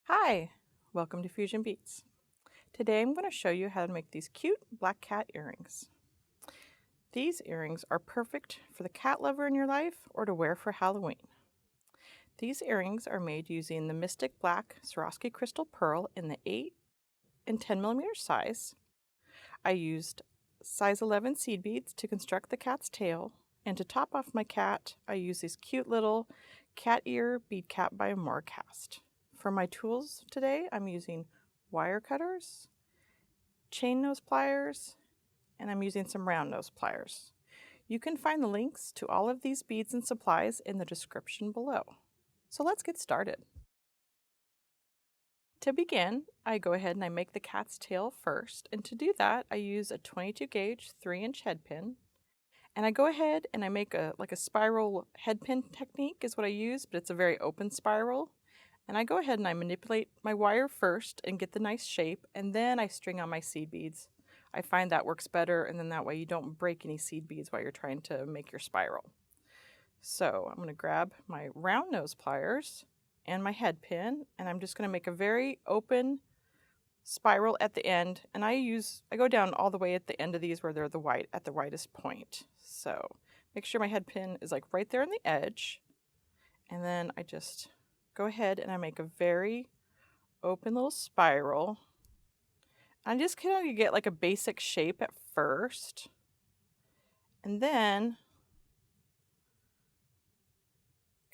Hi, welcome to Fusion Beats. Today I'm going to show you how to make these cute black cat earrings. These earrings are perfect for the cat lover in your life or to wear for Halloween. These earrings are made using the Mystic Black Swarovski Crystal Pearl in the 8 and 10 millimeter size. I used size 11 seed beads to construct the cat's tail, and to top off my cat, I used this cute little cat ear bead cap by Amoracast. For my tools today, I'm using wire cutters, chain nose pliers, and I'm using some round nose pliers. You can find the links to all of these beads and supplies in the description below. So let's get started. To begin, I go ahead and I make the cat's tail first, and to do that, I use a 22 gauge 3-inch head pin. And I go ahead and I make a spiral head pin technique is what I use, but it's a very open spiral. And I go ahead and I manipulate my wire first and get the nice shape, and then I string on my seed beads. I find that works better, and then that way you don't break any seed beads while you're trying to make your spiral. So I'm going to grab my round nose pliers and my head pin, and I'm just going to make a very open spiral at the end, and I go down all the way at the end of these where they're at the widest point. So make sure my head pin is like right there on the edge, and then I just go ahead and I make a very open little spiral. I just kind of get like a basic shape at first, and then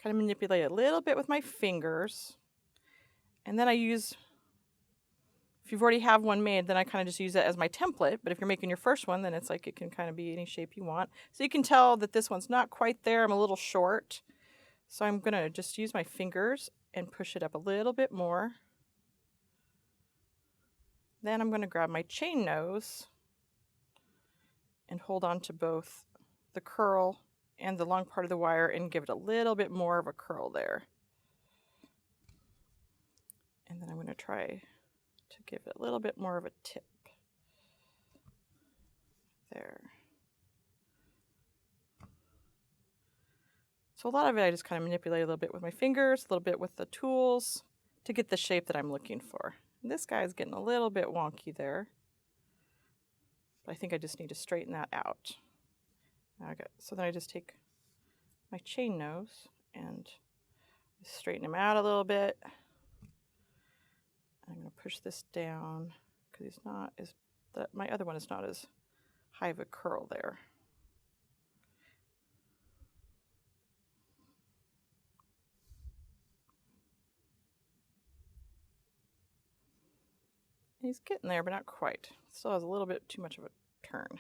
kind of manipulate a little bit with my fingers, and then if you've already have one made, then I kind of just use it as my template. But if you're making your first one, then it's like it can kind of be any shape you want. So you can tell that this one's not quite there. I'm a little short. So I'm going to just use my fingers and push it up a little bit more. Then I'm going to grab my chain nose and hold on to both the curl and the long part of the wire and give it a little bit more of a curl there. And then I'm going to try to give it a little bit more of a tip there. So a lot of it I just kind of manipulate a little bit with my fingers, a little bit with the tools to get the shape that I'm looking for. And this guy is getting a little bit wonky there, but I think I just need to straighten that out. Okay, so then I just take my chain nose and straighten him out a little bit. I'm going to push this down because my other one is not as high of a curl there. He's getting there, but not quite. Still has a little bit too much of a turn.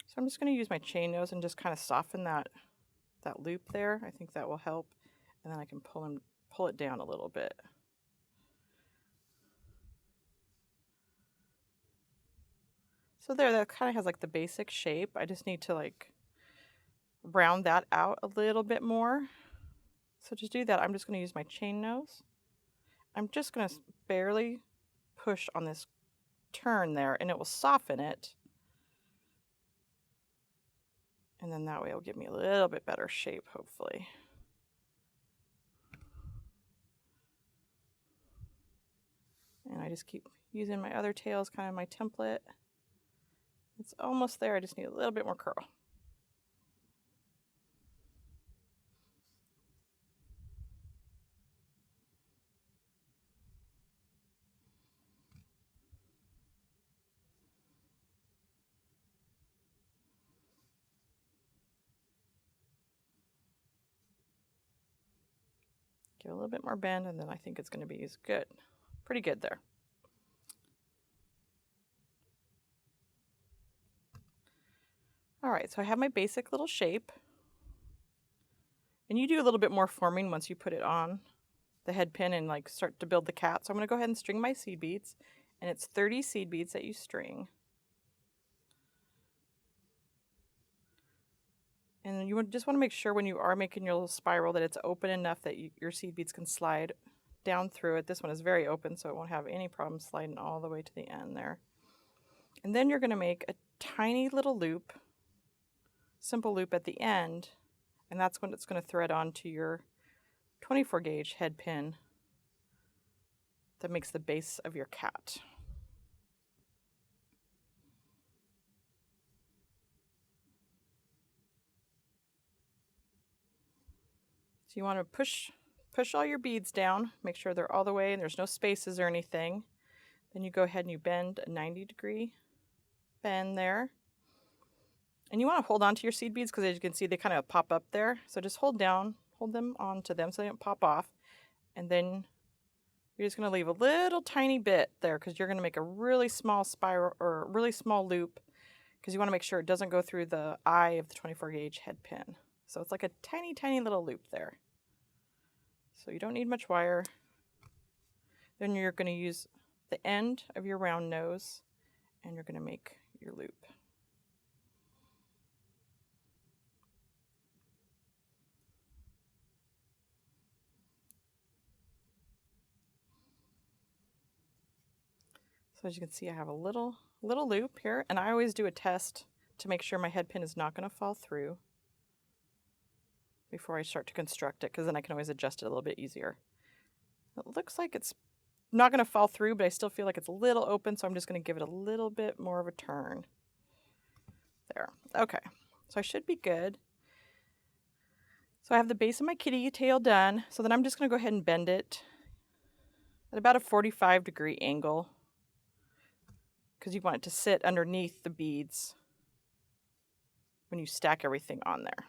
So I'm just going to use my chain nose and just kind of soften that loop there. I think that will help. And then I can pull it down a little bit. So there, that kind of has like the basic shape. I just need to like round that out a little bit more. So to do that, I'm just going to use my chain nose. I'm just going to barely push on this turn there, and it will soften it. And then that way it'll give me a little bit better shape, hopefully. And I just keep using my other tail as kind of my template. It's almost there. I just need a little bit more curl. Give it a little bit more bend, and then I think it's going to be good. Pretty good there. All right, so I have my basic little shape. And you do a little bit more forming once you put it on the head pin and like start to build the cat. So I'm going to go ahead and string my seed beads, and it's 30 seed beads that you string. And you just want to make sure when you are making your little spiral that it's open enough that your seed beads can slide down through it. This one is very open, so it won't have any problem sliding all the way to the end there. And then you're going to make a tiny little loop, simple loop at the end, and that's when it's going to thread onto your 24 gauge head pin that makes the base of your cat. So you want to push all your beads down, make sure they're all the way and there's no spaces or anything. Then you go ahead and you bend a 90-degree bend there. And you want to hold on to your seed beads because as you can see, they kind of pop up there. So just hold them onto them so they don't pop off. And then you're just going to leave a little tiny bit there because you're going to make a really small spiral or really small loop because you want to make sure it doesn't go through the eye of the 24 gauge head pin. So it's like a tiny, tiny little loop there. So you don't need much wire. Then you're going to use the end of your round nose and you're going to make your loop. So as you can see, I have a little loop here, and I always do a test to make sure my head pin is not going to fall through before I start to construct it, because then I can always adjust it a little bit easier. It looks like it's not going to fall through, but I still feel like it's a little open, so I'm just going to give it a little bit more of a turn. There. Okay, so I should be good. So I have the base of my kitty tail done, so then I'm just going to go ahead and bend it at about a 45-degree angle, because you want it to sit underneath the beads when you stack everything on there.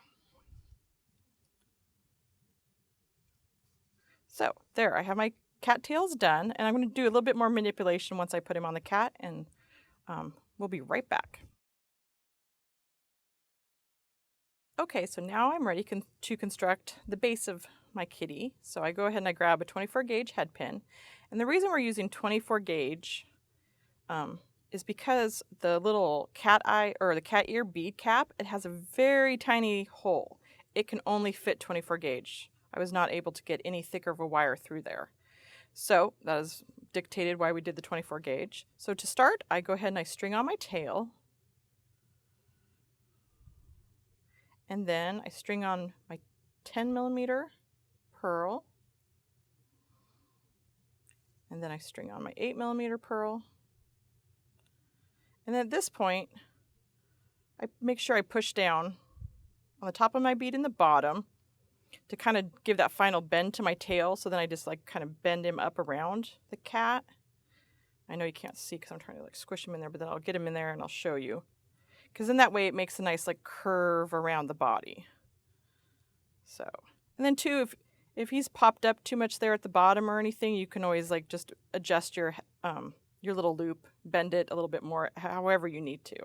So there, I have my cat tails done, and I'm going to do a little bit more manipulation once I put him on the cat, and we'll be right back. Okay, so now I'm ready to construct the base of my kitty. So I go ahead and I grab a 24 gauge head pin, and the reason we're using 24 gauge is because the little cat eye or the cat ear bead cap, it has a very tiny hole. It can only fit 24 gauge. I was not able to get any thicker of a wire through there. So that is dictated why we did the 24 gauge. So to start, I go ahead and I string on my tail. And then I string on my 10mm pearl. And then I string on my 8mm pearl. And then at this point, I make sure I push down on the top of my bead in the bottom to kind of give that final bend to my tail. So then I just like kind of bend him up around the cat. I know you can't see because I'm trying to like squish him in there, but then I'll get him in there and I'll show you. Because in that way it makes a nice like curve around the body. So, and then too, if he's popped up too much there at the bottom or anything, you can always like just adjust your little loop, bend it a little bit more, however you need to.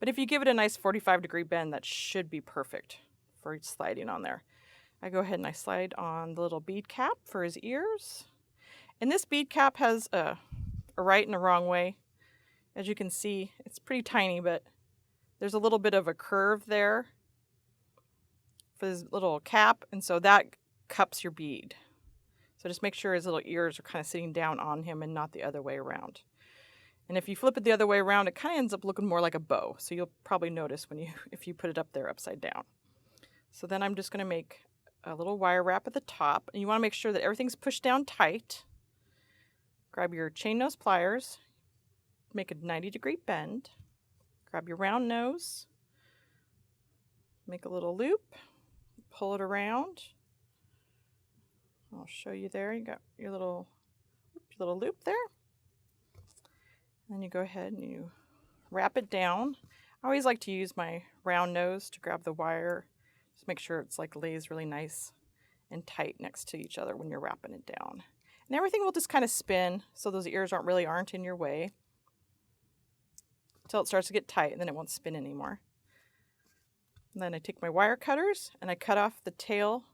But if you give it a nice 45-degree bend, that should be perfect for sliding on there. I go ahead and I slide on the little bead cap for his ears. And this bead cap has a right and a wrong way. As you can see, it's pretty tiny, but there's a little bit of a curve there for his little cap, and so that cups your bead. So just make sure his little ears are kind of sitting down on him and not the other way around. And if you flip it the other way around, it kind of ends up looking more like a bow. So you'll probably notice if you put it up there upside down. So then I'm just going to make a little wire wrap at the top, and you want to make sure that everything's pushed down tight. Grab your chain nose pliers, make a 90-degree bend, grab your round nose, make a little loop, pull it around. I'll show you there. You got your little loop there. And then you go ahead and you wrap it down. I always like to use my round nose to grab the wire. Just make sure it's like lays really nice and tight next to each other when you're wrapping it down. And everything will just kind of spin so those ears aren't in your way until it starts to get tight, and then it won't spin anymore. And then I take my wire cutters and I cut off the tail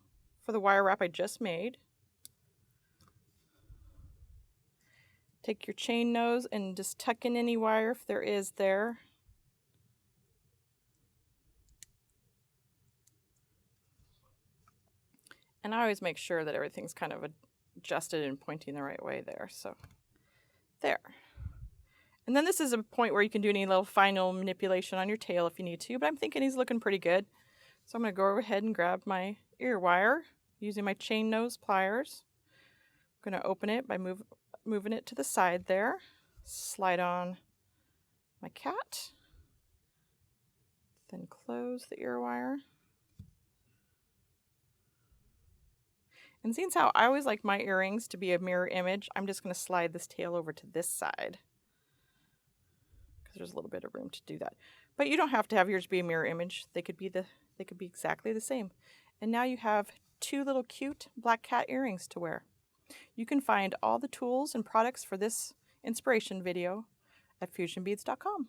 for the wire wrap I just made. Take your chain nose and just tuck in any wire if there is there. And I always make sure that everything's kind of adjusted and pointing the right way there. So there. And then this is a point where you can do any little final manipulation on your tail if you need to, but I'm thinking he's looking pretty good. So I'm going to go ahead and grab my ear wire. using my chain nose pliers. I'm going to open it by moving it to the side there. Slide on my cat. Then close the ear wire. And seeing how I always like my earrings to be a mirror image, I'm just going to slide this tail over to this side, because there's a little bit of room to do that. But you don't have to have yours be a mirror image. They could be exactly the same. And now you have two little cute black cat earrings to wear. You can find all the tools and products for this inspiration video at fusionbeads.com.